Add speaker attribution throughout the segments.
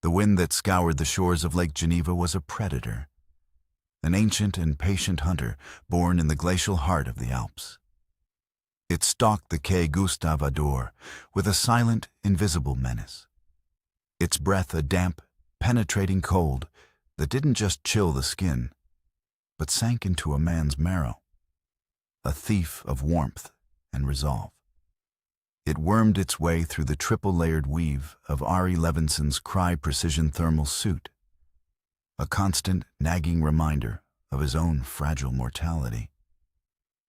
Speaker 1: The wind that scoured the shores of Lake Geneva was a predator, an ancient and patient hunter born in the glacial heart of the Alps. It stalked the Quai Gustave Ador with a silent, invisible menace. Its breath a damp, penetrating cold that didn't just chill the skin, but sank into a man's marrow, a thief of warmth and resolve. It wormed its way through the triple-layered weave of Ari Levinson's Crye precision thermal suit, a constant, nagging reminder of his own fragile mortality.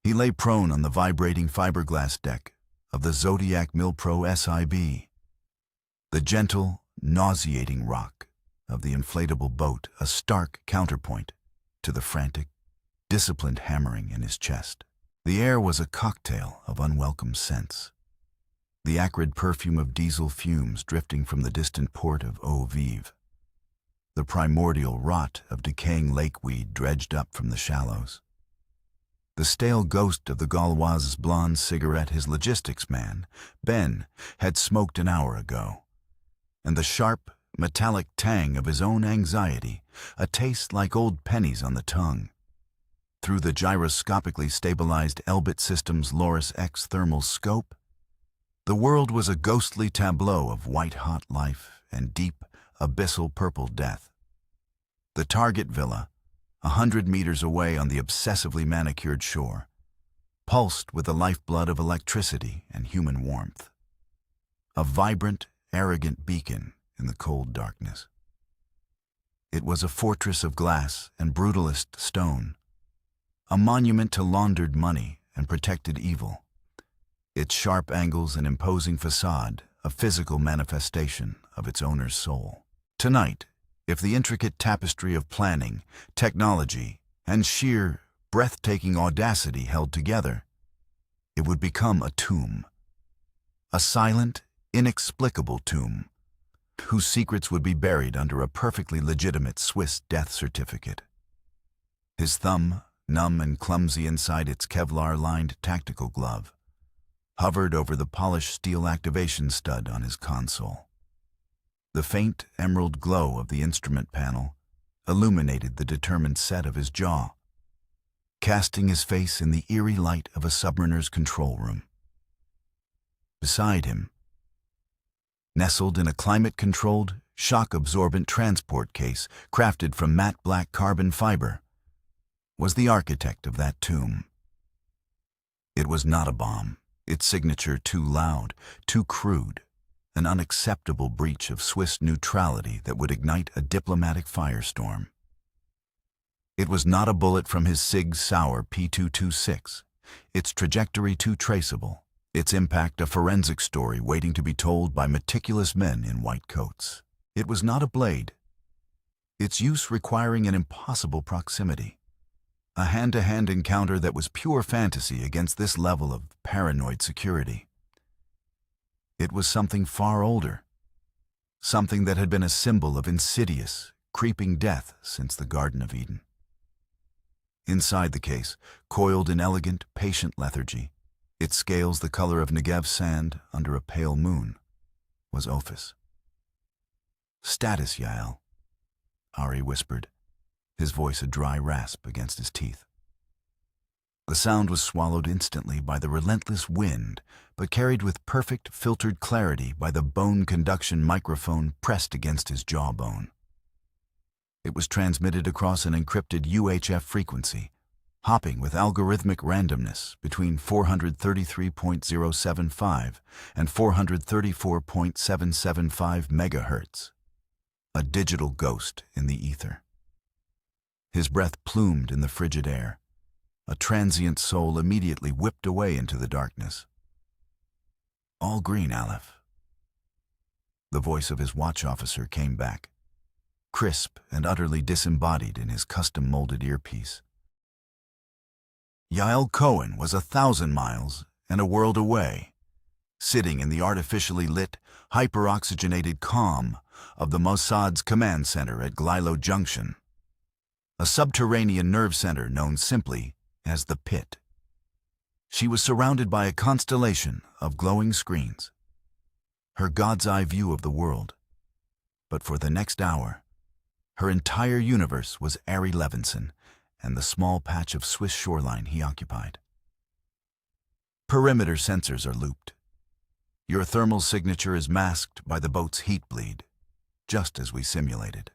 Speaker 1: He lay prone on the vibrating fiberglass deck of the Zodiac Milpro SIB, the gentle, nauseating rock of the inflatable boat, a stark counterpoint to the frantic, disciplined hammering in his chest. The air was a cocktail of unwelcome scents. The acrid perfume of diesel fumes drifting from the distant port of Eau Vive, the primordial rot of decaying lakeweed dredged up from the shallows, the stale ghost of the Gauloise's blonde cigarette his logistics man, Ben, had smoked an hour ago, and the sharp, metallic tang of his own anxiety, a taste like old pennies on the tongue. Through the gyroscopically stabilized Elbit Systems Loris X thermal scope, the world was a ghostly tableau of white-hot life and deep, abyssal purple death. The Target Villa, 100 meters away on the obsessively manicured shore, pulsed with the lifeblood of electricity and human warmth. A vibrant, arrogant beacon in the cold darkness. It was a fortress of glass and brutalist stone, a monument to laundered money and protected evil. Its sharp angles and imposing facade, a physical manifestation of its owner's soul. Tonight, if the intricate tapestry of planning, technology, and sheer, breathtaking audacity held together, it would become a tomb. A silent, inexplicable tomb, whose secrets would be buried under a perfectly legitimate Swiss death certificate. His thumb, numb and clumsy inside its Kevlar-lined tactical glove, hovered over the polished steel activation stud on his console. The faint emerald glow of the instrument panel illuminated the determined set of his jaw, casting his face in the eerie light of a submariner's control room. Beside him, nestled in a climate-controlled, shock-absorbent transport case crafted from matte black carbon fiber, was the architect of that tomb. It was not a bomb. Its signature too loud, too crude, an unacceptable breach of Swiss neutrality that would ignite a diplomatic firestorm. It was not a bullet from his Sig Sauer P226, its trajectory too traceable, its impact a forensic story waiting to be told by meticulous men in white coats. It was not a blade, its use requiring an impossible proximity. A hand-to-hand encounter that was pure fantasy against this level of paranoid security. It was something far older, something that had been a symbol of insidious, creeping death since the Garden of Eden. Inside the case, coiled in elegant, patient lethargy, its scales the color of Negev sand under a pale moon, was Ophis. "Status, Yael," Ari whispered, his voice a dry rasp against his teeth. The sound was swallowed instantly by the relentless wind, but carried with perfect, filtered clarity by the bone conduction microphone pressed against his jawbone. It was transmitted across an encrypted UHF frequency, hopping with algorithmic randomness between 433.075 and 434.775 megahertz. A digital ghost in the ether. His breath plumed in the frigid air. A transient soul immediately whipped away into the darkness. "All green, Aleph." The voice of his watch officer came back, crisp and utterly disembodied in his custom-molded earpiece. Yael Cohen was 1,000 miles and a world away, sitting in the artificially lit, hyper-oxygenated calm of the Mossad's command center at Glilo Junction, a subterranean nerve center known simply as the Pit. She was surrounded by a constellation of glowing screens, her God's eye view of the world, But for the next hour, her entire universe was Ari Levinson and the small patch of Swiss shoreline he occupied. Perimeter sensors are looped. Your thermal signature is masked by the boat's heat bleed, just as we simulated.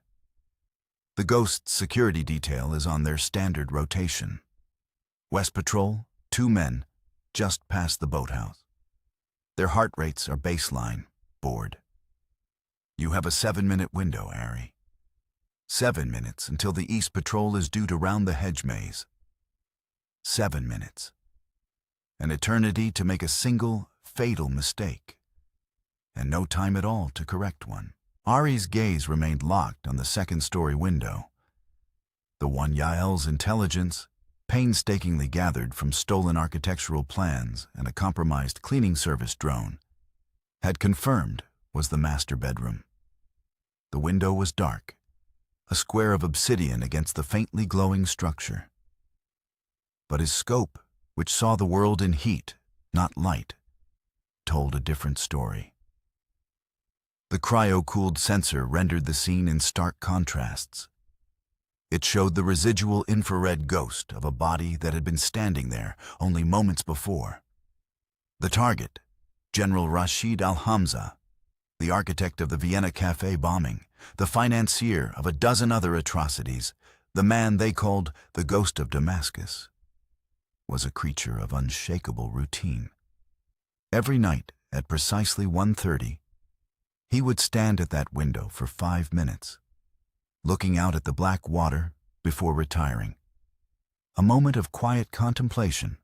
Speaker 1: The Ghost's security detail is on their standard rotation. West Patrol, 2 men, just past the boathouse. Their heart rates are baseline, bored. You have a 7-minute window, Ari. 7 minutes until the East Patrol is due to round the hedge maze. 7 minutes. An eternity to make a single, fatal mistake. And no time at all to correct one. Ari's gaze remained locked on the second-story window. The one Yael's intelligence, painstakingly gathered from stolen architectural plans and a compromised cleaning service drone, had confirmed was the master bedroom. The window was dark, a square of obsidian against the faintly glowing structure. But his scope, which saw the world in heat, not light, told a different story. The cryo-cooled sensor rendered the scene in stark contrasts. It showed the residual infrared ghost of a body that had been standing there only moments before. The target, General Rashid al-Hamza, the architect of the Vienna Cafe bombing, the financier of a dozen other atrocities, the man they called the Ghost of Damascus, was a creature of unshakable routine. Every night at precisely 1:30, he would stand at that window for 5 minutes, looking out at the black water before retiring. A moment of quiet contemplation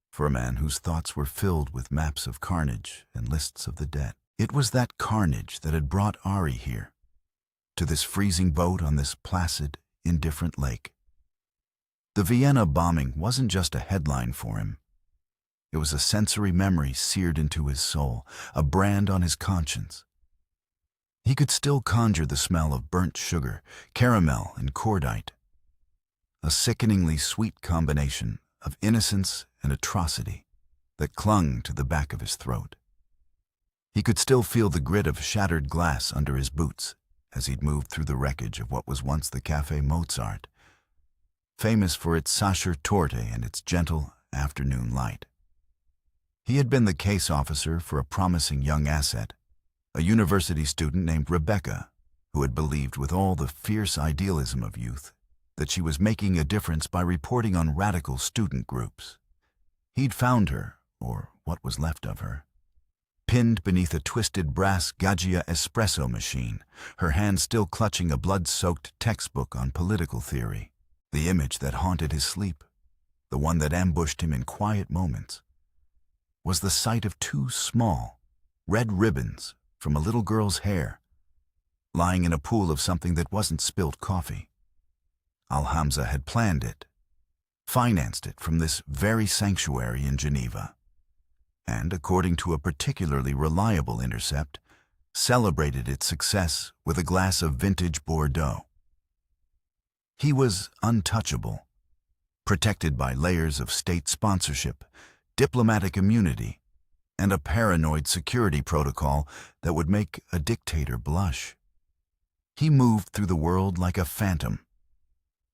Speaker 1: for a man whose thoughts were filled with maps of carnage and lists of the dead. It was that carnage that had brought Ari here, to this freezing boat on this placid, indifferent lake. The Vienna bombing wasn't just a headline for him. It was a sensory memory seared into his soul, a brand on his conscience. He could still conjure the smell of burnt sugar, caramel, and cordite, a sickeningly sweet combination of innocence and atrocity that clung to the back of his throat. He could still feel the grit of shattered glass under his boots as he'd moved through the wreckage of what was once the Café Mozart, famous for its sacher torte and its gentle afternoon light. He had been the case officer for a promising young asset, a university student named Rebecca, who had believed with all the fierce idealism of youth that she was making a difference by reporting on radical student groups. He'd found her, or what was left of her, pinned beneath a twisted brass Gaggia espresso machine, her hand still clutching a blood-soaked textbook on political theory. The image that haunted his sleep, the one that ambushed him in quiet moments, was the sight of 2 small, red ribbons from a little girl's hair, lying in a pool of something that wasn't spilled coffee. Al-Hamza had planned it, financed it from this very sanctuary in Geneva, and, according to a particularly reliable intercept, celebrated its success with a glass of vintage Bordeaux. He was untouchable, protected by layers of state sponsorship, diplomatic immunity, and a paranoid security protocol that would make a dictator blush. He moved through the world like a phantom,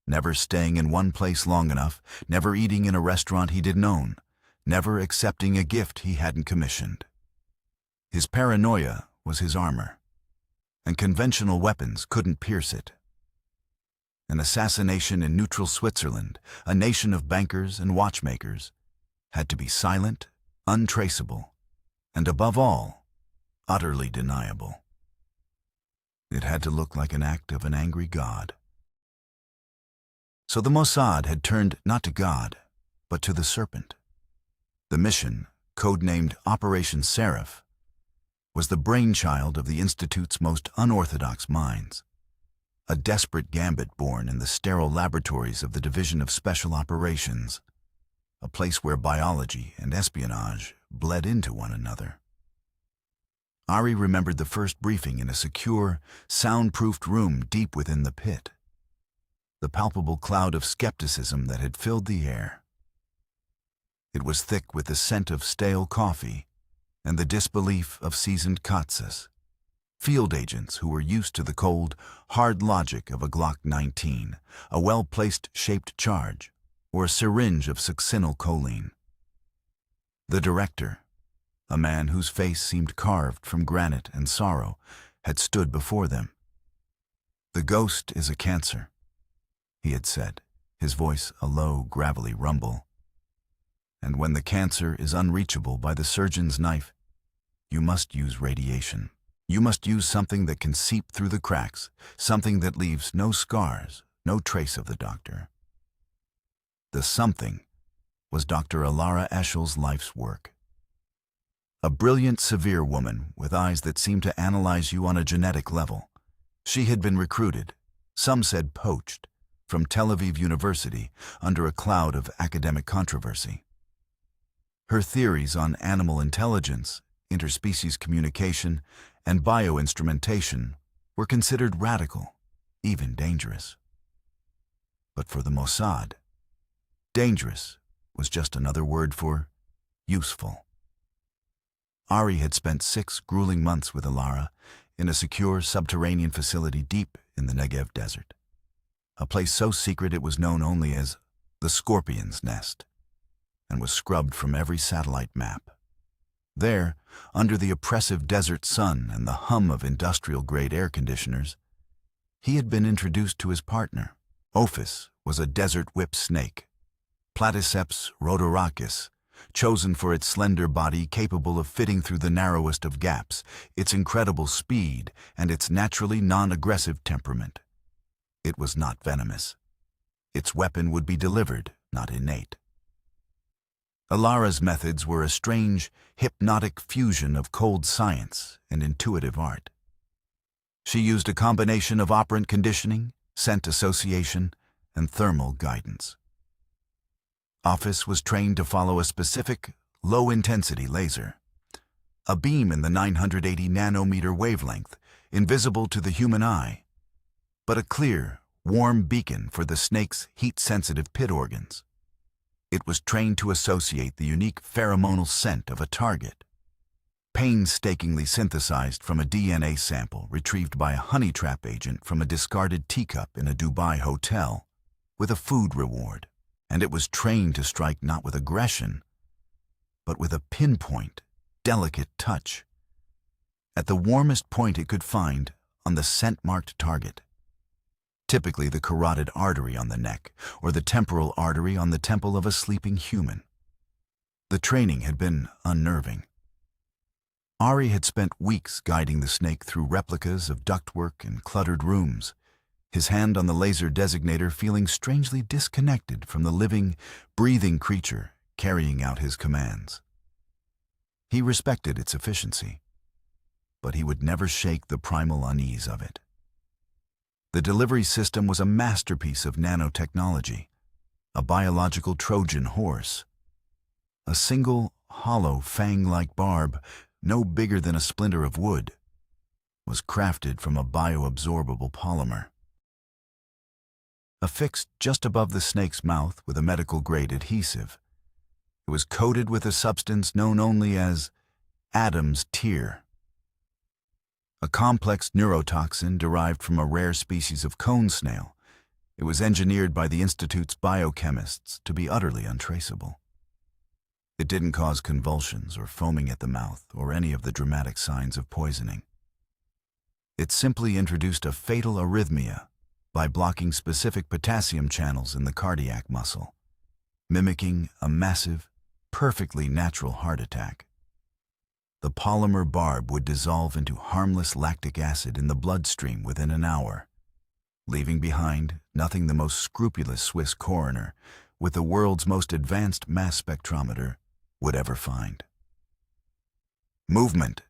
Speaker 1: never staying in one place long enough, never eating in a restaurant he didn't own, never accepting a gift he hadn't commissioned. His paranoia was his armor, and conventional weapons couldn't pierce it. An assassination in neutral Switzerland, a nation of bankers and watchmakers, had to be silent, untraceable, and above all, utterly deniable. It had to look like an act of an angry God. So the Mossad had turned not to God, but to the serpent. The mission, codenamed Operation Seraph, was the brainchild of the Institute's most unorthodox minds, a desperate gambit born in the sterile laboratories of the Division of Special Operations, a place where biology and espionage bled into one another. Ari remembered the first briefing in a secure, soundproofed room deep within the pit, the palpable cloud of skepticism that had filled the air. It was thick with the scent of stale coffee and the disbelief of seasoned katzes. Field agents who were used to the cold, hard logic of a Glock 19, a well-placed shaped charge, or a syringe of succinylcholine. The director, a man whose face seemed carved from granite and sorrow, had stood before them. "The ghost is a cancer," he had said, his voice a low, gravelly rumble. "And when the cancer is unreachable by the surgeon's knife, you must use radiation. You must use something that can seep through the cracks, something that leaves no scars, no trace of the doctor." The something was Dr. Alara Eschel's life's work. A brilliant, severe woman with eyes that seemed to analyze you on a genetic level. She had been recruited, some said poached, from Tel Aviv University under a cloud of academic controversy. Her theories on animal intelligence, interspecies communication, and bioinstrumentation were considered radical, even dangerous. But for the Mossad, dangerous was just another word for useful. Ari had spent 6 grueling months with Alara in a secure subterranean facility deep in the Negev desert, a place so secret it was known only as the Scorpion's Nest, and was scrubbed from every satellite map. There, under the oppressive desert sun and the hum of industrial-grade air conditioners, he had been introduced to his partner. Ophis was a desert whip snake, Platyceps rhodorachis, chosen for its slender body capable of fitting through the narrowest of gaps, its incredible speed, and its naturally non-aggressive temperament. It was not venomous. Its weapon would be delivered, not innate. Alara's methods were a strange, hypnotic fusion of cold science and intuitive art. She used a combination of operant conditioning, scent association, and thermal guidance. Ophis was trained to follow a specific, low-intensity laser, a beam in the 980 nanometer wavelength, invisible to the human eye, but a clear, warm beacon for the snake's heat-sensitive pit organs. It was trained to associate the unique pheromonal scent of a target, painstakingly synthesized from a DNA sample retrieved by a honey trap agent from a discarded teacup in a Dubai hotel, with a food reward. And it was trained to strike not with aggression, but with a pinpoint, delicate touch, at the warmest point it could find on the scent-marked target, typically the carotid artery on the neck or the temporal artery on the temple of a sleeping human. The training had been unnerving. Ari had spent weeks guiding the snake through replicas of ductwork and cluttered rooms, his hand on the laser designator feeling strangely disconnected from the living, breathing creature carrying out his commands. He respected its efficiency, but he would never shake the primal unease of it. The delivery system was a masterpiece of nanotechnology, a biological Trojan horse. A single, hollow, fang-like barb, no bigger than a splinter of wood, was crafted from a bioabsorbable polymer. Affixed just above the snake's mouth with a medical-grade adhesive, it was coated with a substance known only as Adam's tear, a complex neurotoxin derived from a rare species of cone snail. It was engineered by the Institute's biochemists to be utterly untraceable. It didn't cause convulsions or foaming at the mouth or any of the dramatic signs of poisoning. It simply introduced a fatal arrhythmia by blocking specific potassium channels in the cardiac muscle, mimicking a massive, perfectly natural heart attack. The polymer barb would dissolve into harmless lactic acid in the bloodstream within an hour, leaving behind nothing the most scrupulous Swiss coroner with the world's most advanced mass spectrometer would ever find. Movement.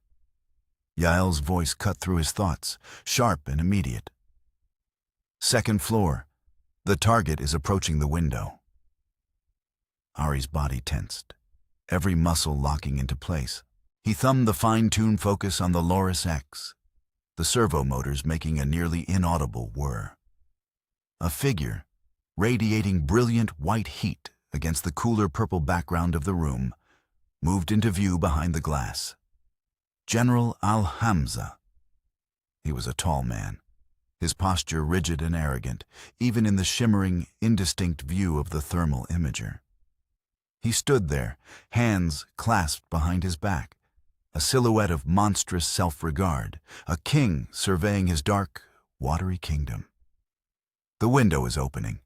Speaker 1: Yael's voice cut through his thoughts, sharp and immediate. Second floor. The target is approaching the window. Ari's body tensed, every muscle locking into place. He thumbed the fine-tuned focus on the Loris X, the servo motors making a nearly inaudible whir. A figure, radiating brilliant white heat against the cooler purple background of the room, moved into view behind the glass. General Al-Hamza, He was a tall man, his posture rigid and arrogant, even in the shimmering, indistinct view of the thermal imager. He stood there, hands clasped behind his back, a silhouette of monstrous self-regard, a king surveying his dark, watery kingdom. "The window is opening,"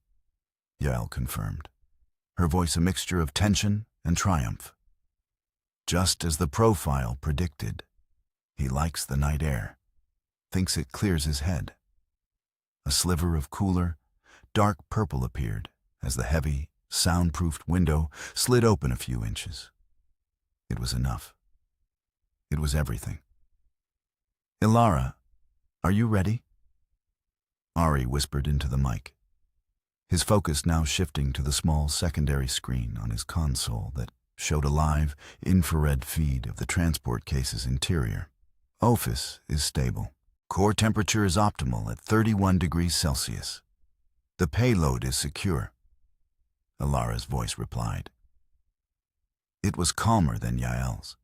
Speaker 1: Yael confirmed, her voice a mixture of tension and triumph. Just as the profile predicted, he likes the night air, thinks it clears his head. A sliver of cooler, dark purple appeared as the heavy, soundproofed window slid open a few inches. It was enough. It was everything. "Ilara, are you ready?" Ari whispered into the mic, his focus now shifting to the small secondary screen on his console that showed a live, infrared feed of the transport case's interior. "Ophis is stable. Core temperature is optimal at 31 degrees Celsius. The payload is secure," Ilara's voice replied. It was calmer than Yael's,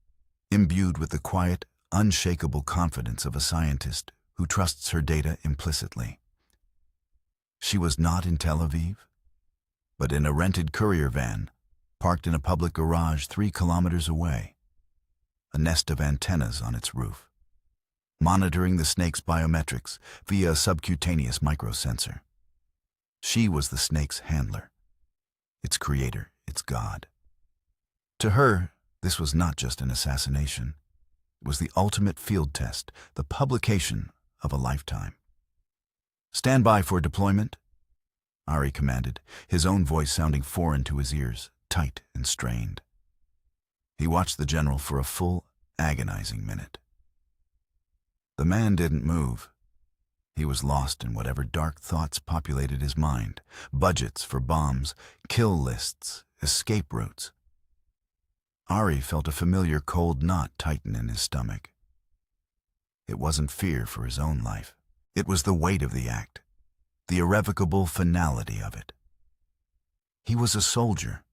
Speaker 1: imbued with the quiet, unshakable confidence of a scientist who trusts her data implicitly. She was not in Tel Aviv, but in a rented courier van, parked in a public garage 3 kilometers away, a nest of antennas on its roof, monitoring the snake's biometrics via a subcutaneous microsensor. She was the snake's handler, its creator, its god. To her, this was not just an assassination. It was the ultimate field test, the publication of a lifetime. "Stand by for deployment," Ari commanded, his own voice sounding foreign to his ears, tight and strained. He watched the general for a full, agonizing minute. The man didn't move. He was lost in whatever dark thoughts populated his mind. Budgets for bombs, kill lists, escape routes. Ari felt a familiar cold knot tighten in his stomach. It wasn't fear for his own life. It was the weight of the act, the irrevocable finality of it. He was a soldier,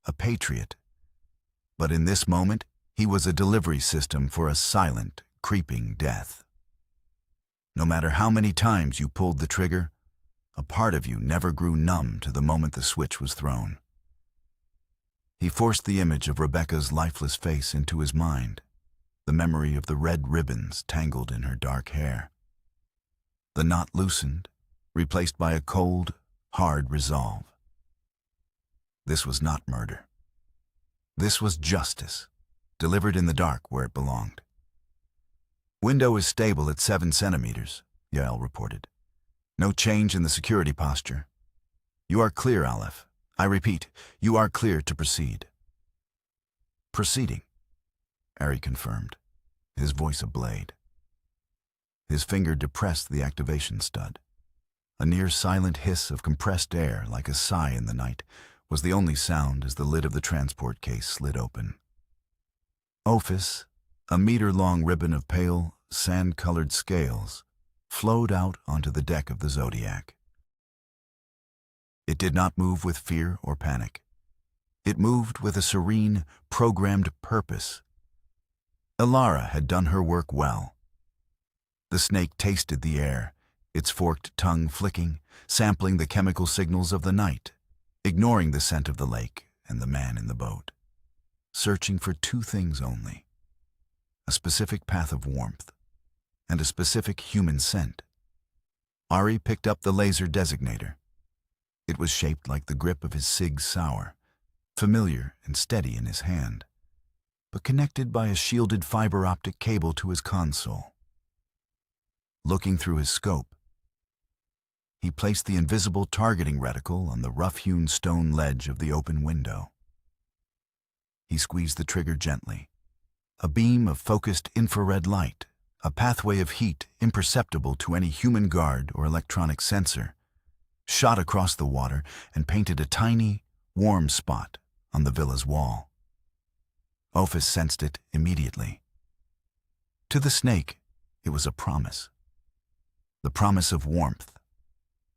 Speaker 1: a patriot, but in this moment, he was a delivery system for a silent, creeping death. No matter how many times you pulled the trigger, a part of you never grew numb to the moment the switch was thrown. He forced the image of Rebecca's lifeless face into his mind, the memory of the red ribbons tangled in her dark hair. The knot loosened, replaced by a cold, hard resolve. This was not murder. This was justice, delivered in the dark where it belonged. "Window is stable at 7 centimeters, Yael reported. "No change in the security posture. You are clear, Aleph. I repeat, you are clear to proceed." "Proceeding," Ari confirmed, his voice a blade. His finger depressed the activation stud. A near-silent hiss of compressed air, like a sigh in the night, was the only sound as the lid of the transport case slid open. Ophis, a meter-long ribbon of pale, sand-colored scales, flowed out onto the deck of the Zodiac. It did not move with fear or panic. It moved with a serene, programmed purpose. Ilara had done her work well. The snake tasted the air, its forked tongue flicking, sampling the chemical signals of the night, ignoring the scent of the lake and the man in the boat, searching for 2 things only: a specific path of warmth and a specific human scent. Ari picked up the laser designator. It was shaped like the grip of his Sig Sauer, familiar and steady in his hand, but connected by a shielded fiber optic cable to his console. Looking through his scope, he placed the invisible targeting reticle on the rough-hewn stone ledge of the open window. He squeezed the trigger gently. A beam of focused infrared light, a pathway of heat imperceptible to any human guard or electronic sensor, shot across the water and painted a tiny, warm spot on the villa's wall. Ophis sensed it immediately. To the snake, it was a promise. The promise of warmth.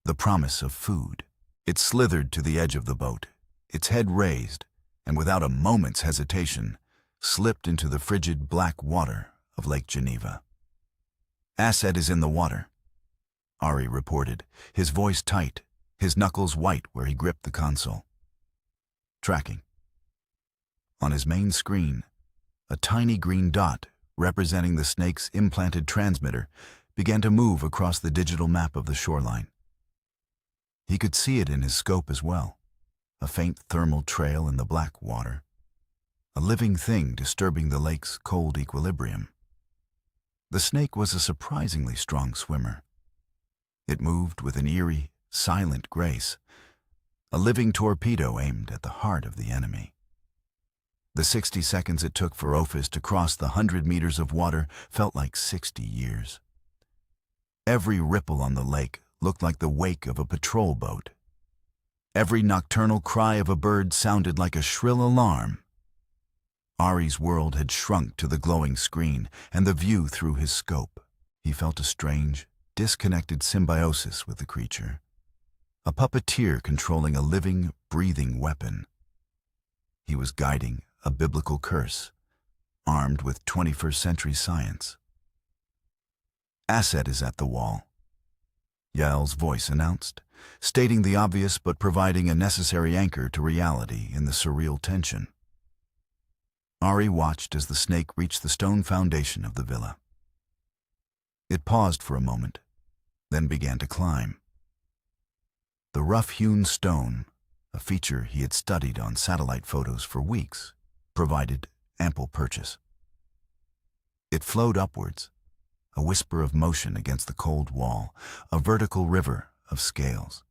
Speaker 1: The promise of food. It slithered to the edge of the boat, its head raised, and without a moment's hesitation, slipped into the frigid black water of Lake Geneva. "Asset is in the water," Ari reported, his voice tight, his knuckles white where he gripped the console. Tracking. On his main screen, a tiny green dot representing the snake's implanted transmitter began to move across the digital map of the shoreline. He could see it in his scope as well, a faint thermal trail in the black water, a living thing disturbing the lake's cold equilibrium. The snake was a surprisingly strong swimmer. It moved with an eerie, silent grace, a living torpedo aimed at the heart of the enemy. The 60 seconds it took for Ophis to cross the 100 meters of water felt like 60 years. Every ripple on the lake looked like the wake of a patrol boat. Every nocturnal cry of a bird sounded like a shrill alarm. Ari's world had shrunk to the glowing screen and the view through his scope. He felt a strange, disconnected symbiosis with the creature, a puppeteer controlling a living, breathing weapon. He was guiding a biblical curse, armed with 21st century science. "Asset is at the wall," Yael's voice announced, stating the obvious but providing a necessary anchor to reality in the surreal tension. Ari watched as the snake reached the stone foundation of the villa. It paused for a moment, then began to climb. The rough-hewn stone, a feature he had studied on satellite photos for weeks, provided ample purchase. It flowed upwards, a whisper of motion against the cold wall, a vertical river of scales.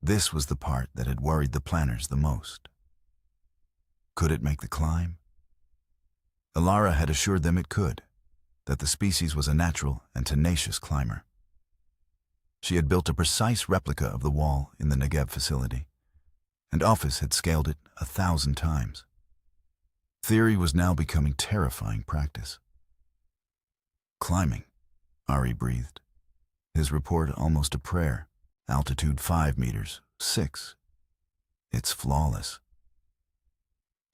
Speaker 1: This was the part that had worried the planners the most. Could it make the climb? Ilara had assured them it could, that the species was a natural and tenacious climber. She had built a precise replica of the wall in the Negev facility, and Ophis had scaled it 1,000 times. Theory was now becoming terrifying practice. "Climbing," Ari breathed, his report almost a prayer. "Altitude 5 meters, 6. It's flawless."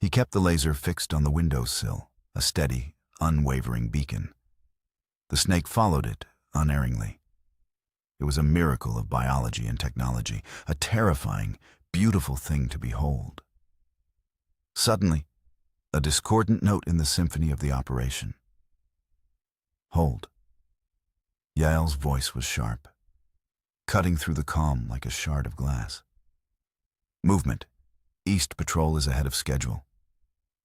Speaker 1: He kept the laser fixed on the windowsill, a steady, unwavering beacon. The snake followed it unerringly. It was a miracle of biology and technology, a terrifying, beautiful thing to behold. Suddenly, a discordant note in the symphony of the operation. "Hold." Yael's voice was sharp, cutting through the calm like a shard of glass. "Movement. East patrol is ahead of schedule.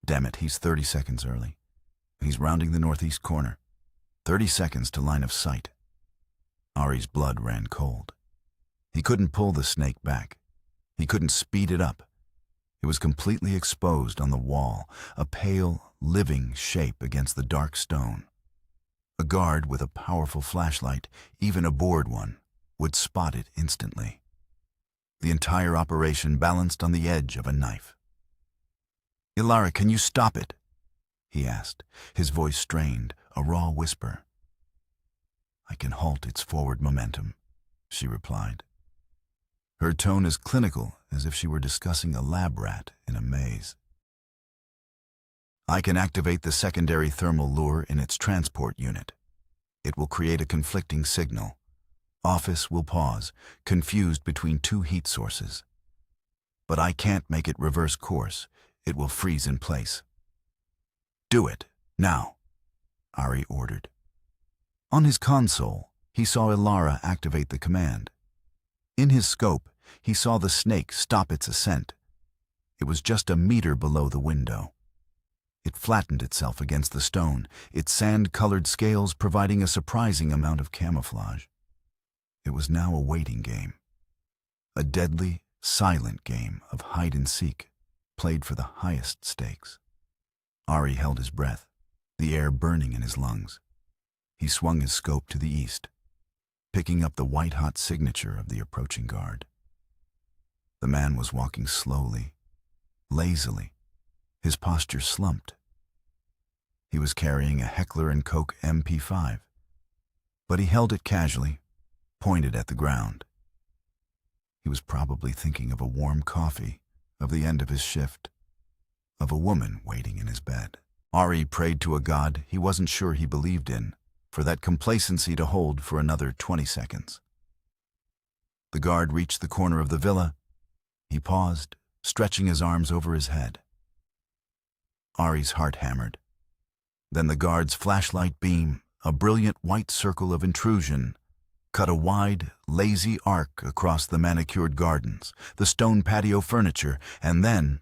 Speaker 1: Damn it, he's 30 seconds early. He's rounding the northeast corner. 30 seconds to line of sight." Ari's blood ran cold. He couldn't pull the snake back. He couldn't speed it up. It was completely exposed on the wall, a pale, living shape against the dark stone. A guard with a powerful flashlight, even a bored one, would spot it instantly. The entire operation balanced on the edge of a knife. "Ilara, can you stop it?" he asked, his voice strained, a raw whisper. "I can halt its forward momentum," she replied. Her tone as clinical as if she were discussing a lab rat in a maze. "I can activate the secondary thermal lure in its transport unit. It will create a conflicting signal. Ophis will pause, confused between 2 heat sources. But I can't make it reverse course. It will freeze in place." "Do it, now," Ari ordered. On his console, he saw Ilara activate the command. In his scope, he saw the snake stop its ascent. It was just a meter below the window. It flattened itself against the stone, its sand-colored scales providing a surprising amount of camouflage. It was now a waiting game. A deadly, silent game of hide-and-seek, played for the highest stakes. Ari held his breath, the air burning in his lungs. He swung his scope to the east, picking up the white-hot signature of the approaching guard. The man was walking slowly, lazily, his posture slumped. He was carrying a Heckler & Koch MP5, but he held it casually, pointed at the ground. He was probably thinking of a warm coffee, of the end of his shift, of a woman waiting in his bed. Ari prayed to a god he wasn't sure he believed in, for that complacency to hold for another 20 seconds. The guard reached the corner of the villa. He paused, stretching his arms over his head. Ari's heart hammered. Then the guard's flashlight beam, a brilliant white circle of intrusion, cut a wide, lazy arc across the manicured gardens, the stone patio furniture, and then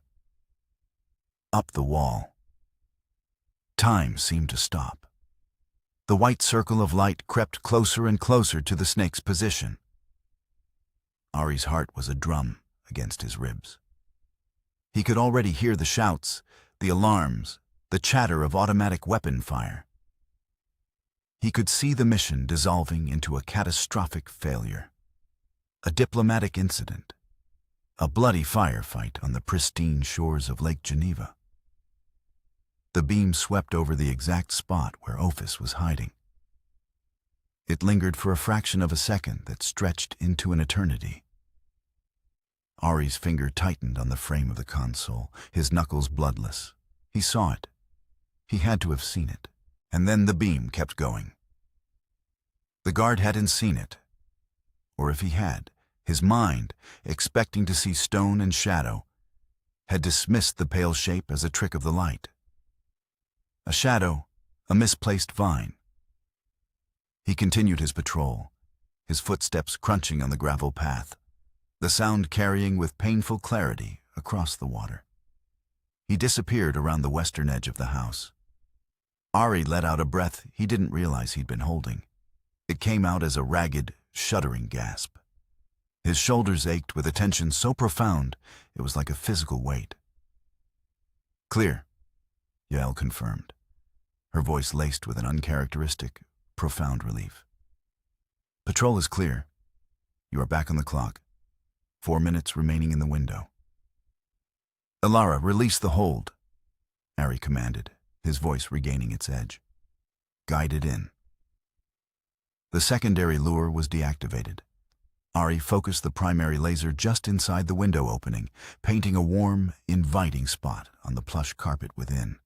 Speaker 1: up the wall. Time seemed to stop. The white circle of light crept closer and closer to the snake's position. Ari's heart was a drum against his ribs. He could already hear the shouts, the alarms, the chatter of automatic weapon fire. He could see the mission dissolving into a catastrophic failure, a diplomatic incident, a bloody firefight on the pristine shores of Lake Geneva. The beam swept over the exact spot where Ophis was hiding. It lingered for a fraction of a second that stretched into an eternity. Ari's finger tightened on the frame of the console, his knuckles bloodless. He saw it. He had to have seen it. And then the beam kept going. The guard hadn't seen it. Or if he had, his mind, expecting to see stone and shadow, had dismissed the pale shape as a trick of the light. A shadow, a misplaced vine. He continued his patrol, his footsteps crunching on the gravel path, the sound carrying with painful clarity across the water. He disappeared around the western edge of the house. Ari let out a breath he didn't realize he'd been holding. It came out as a ragged, shuddering gasp. His shoulders ached with a tension so profound it was like a physical weight. "Clear," Yael confirmed, her voice laced with an uncharacteristic, profound relief. "Patrol is clear. You are back on the clock. 4 minutes remaining in the window." "Alara, release the hold," Ari commanded, his voice regaining its edge. "Guide it in." The secondary lure was deactivated. Ari focused the primary laser just inside the window opening, painting a warm, inviting spot on the plush carpet within.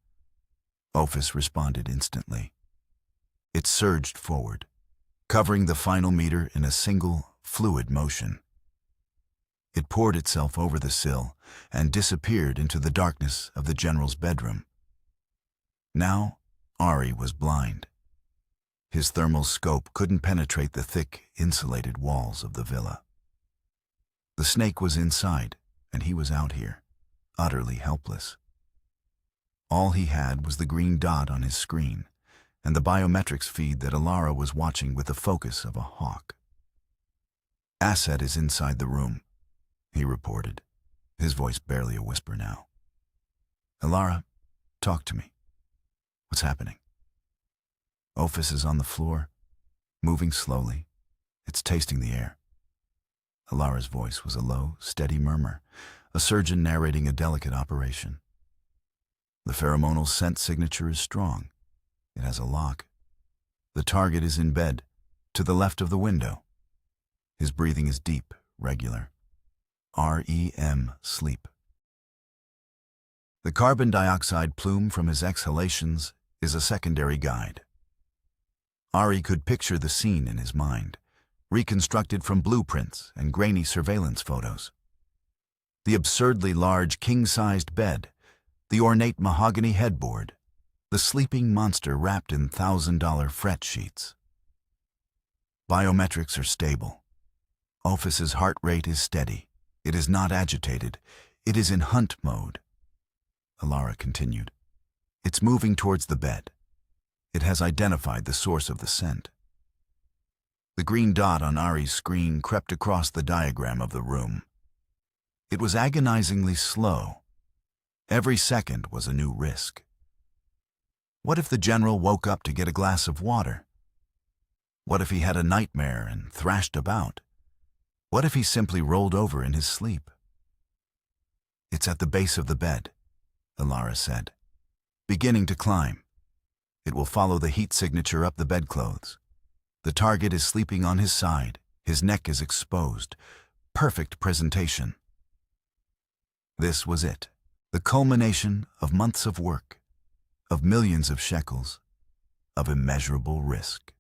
Speaker 1: Ophis responded instantly. It surged forward, covering the final meter in a single, fluid motion. It poured itself over the sill and disappeared into the darkness of the general's bedroom. Now, Ari was blind. His thermal scope couldn't penetrate the thick, insulated walls of the villa. The snake was inside, and he was out here, utterly helpless. All he had was the green dot on his screen and the biometrics feed that Alara was watching with the focus of a hawk. "Asset is inside the room," he reported, his voice barely a whisper now. "Alara, talk to me. What's happening?" "Ophis is on the floor, moving slowly. It's tasting the air." Alara's voice was a low, steady murmur, a surgeon narrating a delicate operation. "The pheromonal scent signature is strong. It has a lock. The target is in bed, to the left of the window. His breathing is deep, regular. REM, sleep. The carbon dioxide plume from his exhalations is a secondary guide." Ari could picture the scene in his mind, reconstructed from blueprints and grainy surveillance photos. The absurdly large king-sized bed, the ornate mahogany headboard, the sleeping monster wrapped in $1,000 fret sheets. Biometrics are stable. Ophis's heart rate is steady. It is not agitated. It is in hunt mode. Alara continued. "It's moving towards the bed. It has identified the source of the scent." The green dot on Ari's screen crept across the diagram of the room. It was agonizingly slow. Every second was a new risk. What if the general woke up to get a glass of water? What if he had a nightmare and thrashed about? What if he simply rolled over in his sleep? "It's at the base of the bed," Alara said, "beginning to climb. It will follow the heat signature up the bedclothes. The target is sleeping on his side. His neck is exposed. Perfect presentation." This was it, the culmination of months of work, of millions of shekels, of immeasurable risk.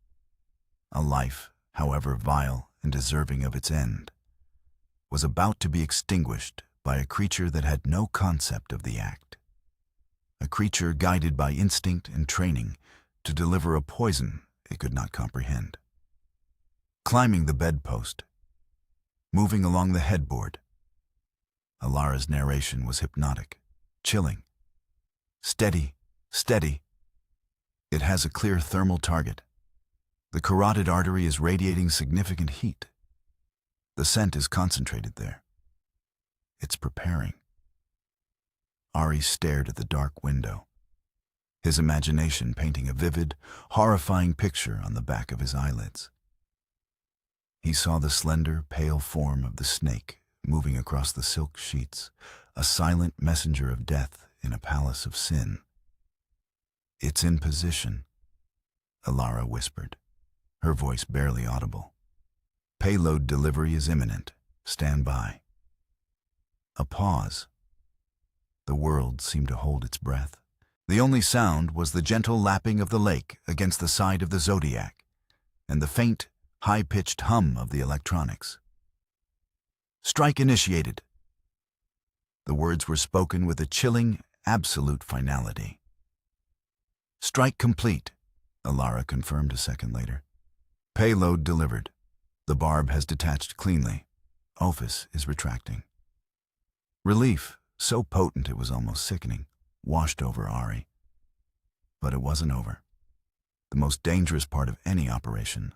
Speaker 1: A life, however vile and deserving of its end, was about to be extinguished by a creature that had no concept of the act. A creature guided by instinct and training to deliver a poison it could not comprehend. Climbing the bedpost, moving along the headboard, Alara's narration was hypnotic, chilling. Steady, steady. It has a clear thermal target. The carotid artery is radiating significant heat. The scent is concentrated there. It's preparing. Ari stared at the dark window, his imagination painting a vivid, horrifying picture on the back of his eyelids. He saw the slender, pale form of the snake moving across the silk sheets, a silent messenger of death in a palace of sin. "It's in position," Alara whispered, her voice barely audible. "Payload delivery is imminent. Stand by." A pause. The world seemed to hold its breath. The only sound was the gentle lapping of the lake against the side of the Zodiac, and the faint, high-pitched hum of the electronics. "Strike initiated." The words were spoken with a chilling, absolute finality. "Strike complete," Alara confirmed a second later. "Payload delivered. The barb has detached cleanly. Ophis is retracting." Relief, so potent it was almost sickening, washed over Ari. But it wasn't over. The most dangerous part of any operation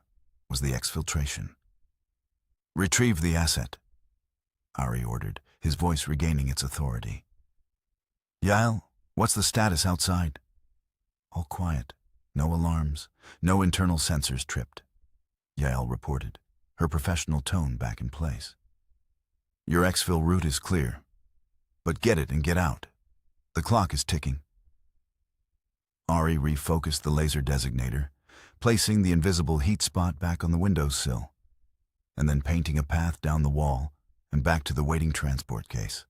Speaker 1: was the exfiltration. "Retrieve the asset," Ari ordered, his voice regaining its authority. "Yael, what's the status outside?" "All quiet. No alarms. No internal sensors tripped," Yael reported, her professional tone back in place. "Your exfil route is clear. But get it and get out. The clock is ticking." Ari refocused the laser designator, placing the invisible heat spot back on the windowsill, and then painting a path down the wall and back to the waiting transport case.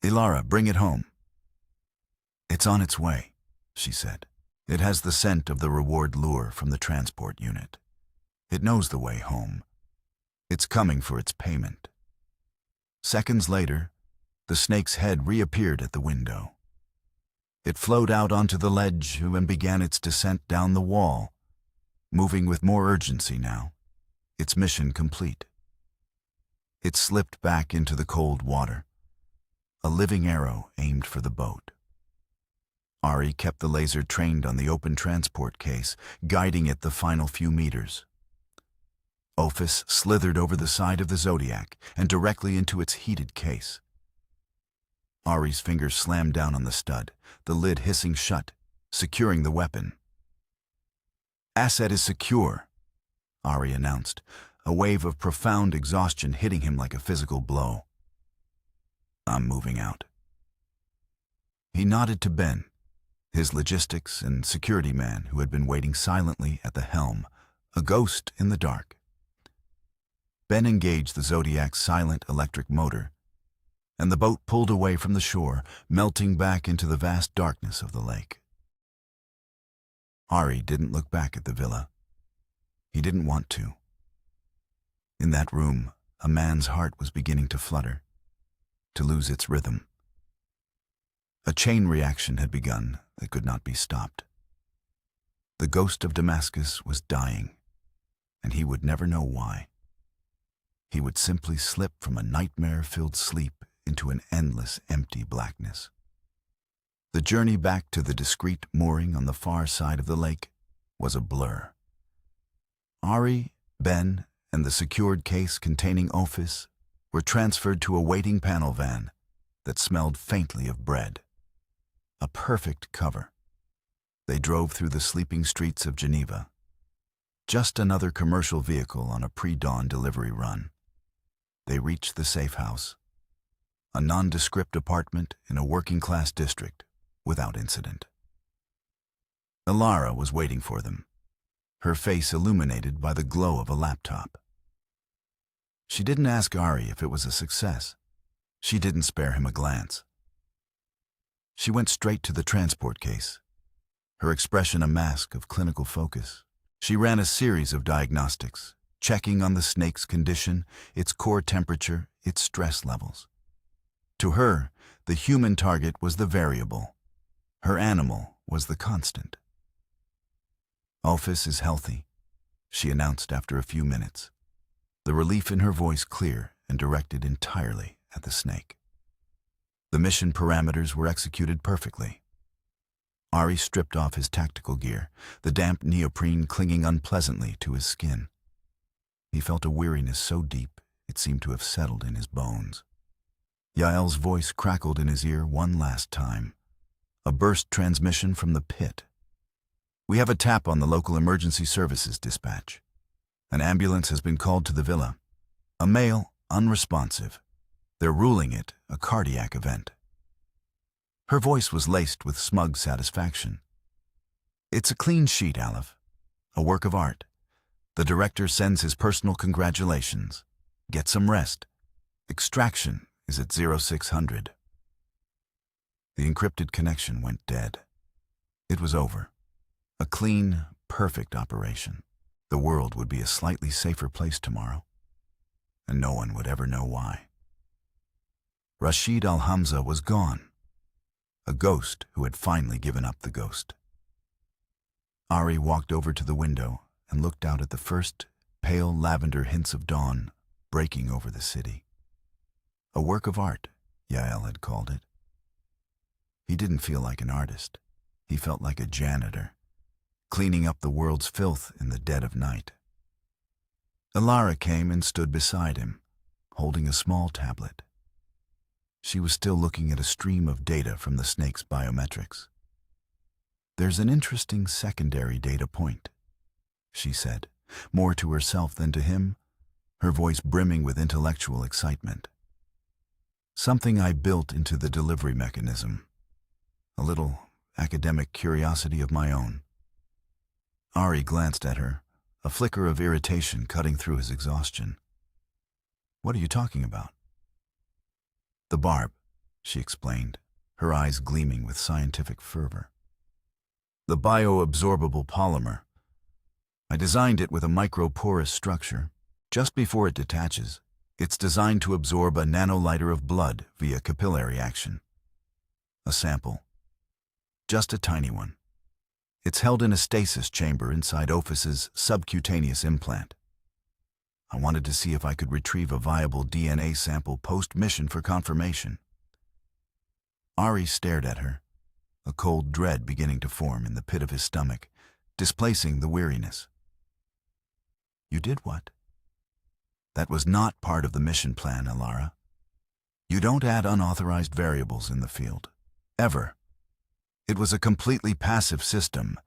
Speaker 1: "Alara, bring it home." "It's on its way," she said. "It has the scent of the reward lure from the transport unit. It knows the way home. It's coming for its payment." Seconds later, the snake's head reappeared at the window. It flowed out onto the ledge and began its descent down the wall, moving with more urgency now, its mission complete. It slipped back into the cold water, a living arrow aimed for the boat. Ari kept the laser trained on the open transport case, guiding it the final few meters. Ophis slithered over the side of the Zodiac and directly into its heated case. Ari's fingers slammed down on the stud, the lid hissing shut, securing the weapon. "Asset is secure," Ari announced, a wave of profound exhaustion hitting him like a physical blow. "I'm moving out." He nodded to Ben, his logistics and security man who had been waiting silently at the helm, a ghost in the dark. Ben engaged the Zodiac's silent electric motor, and the boat pulled away from the shore, melting back into the vast darkness of the lake. Ari didn't look back at the villa. He didn't want to. In that room, a man's heart was beginning to flutter, to lose its rhythm. A chain reaction had begun that could not be stopped. The ghost of Damascus was dying, and he would never know why. He would simply slip from a nightmare-filled sleep into an endless, empty blackness. The journey back to the discreet mooring on the far side of the lake was a blur. Ari, Ben, and the secured case containing Ophis were transferred to a waiting panel van that smelled faintly of bread. A perfect cover. They drove through the sleeping streets of Geneva. Just another commercial vehicle on a pre-dawn delivery run. They reached the safe house, a nondescript apartment in a working-class district, without incident. Alara was waiting for them, her face illuminated by the glow of a laptop. She didn't ask Ari if it was a success. She didn't spare him a glance. She went straight to the transport case, her expression a mask of clinical focus, She ran a series of diagnostics, checking on the snake's condition, its core temperature, its stress levels. To her, the human target was the variable. Her animal was the constant. "Alphys is healthy," she announced after a few minutes, the relief in her voice clear and directed entirely at the snake. The mission parameters were executed perfectly. Ari stripped off his tactical gear, the damp neoprene clinging unpleasantly to his skin. He felt a weariness so deep it seemed to have settled in his bones. Yael's voice crackled in his ear one last time. A burst transmission from the pit. "We have a tap on the local emergency services dispatch. An ambulance has been called to the villa. A male, unresponsive. They're ruling it a cardiac event." Her voice was laced with smug satisfaction. "It's a clean sheet, Aleph. A work of art. The director sends his personal congratulations. Get some rest. Extraction is at 0600. The encrypted connection went dead. It was over. A clean, perfect operation. The world would be a slightly safer place tomorrow, and no one would ever know why. Rashid Al-Hamza was gone. A ghost who had finally given up the ghost. Ari walked over to the window and looked out at the first pale lavender hints of dawn breaking over the city. A work of art, Yael had called it. He didn't feel like an artist. He felt like a janitor, cleaning up the world's filth in the dead of night. Alara came and stood beside him, holding a small tablet. She was still looking at a stream of data from the snake's biometrics. "There's an interesting secondary data point," she said, more to herself than to him, her voice brimming with intellectual excitement. "Something I built into the delivery mechanism. A little academic curiosity of my own." Ari glanced at her, a flicker of irritation cutting through his exhaustion. "What are you talking about?" "The barb," she explained, her eyes gleaming with scientific fervor. "The bioabsorbable polymer. I designed it with a microporous structure. Just before it detaches, it's designed to absorb a nanoliter of blood via capillary action. A sample. Just a tiny one. It's held in a stasis chamber inside Ophys's subcutaneous implant. I wanted to see if I could retrieve a viable DNA sample post-mission for confirmation." Ari stared at her, a cold dread beginning to form in the pit of his stomach, displacing the weariness. "You did what?" "That was not part of the mission plan, Alara. You don't add unauthorized variables in the field. Ever. It was a completely passive system,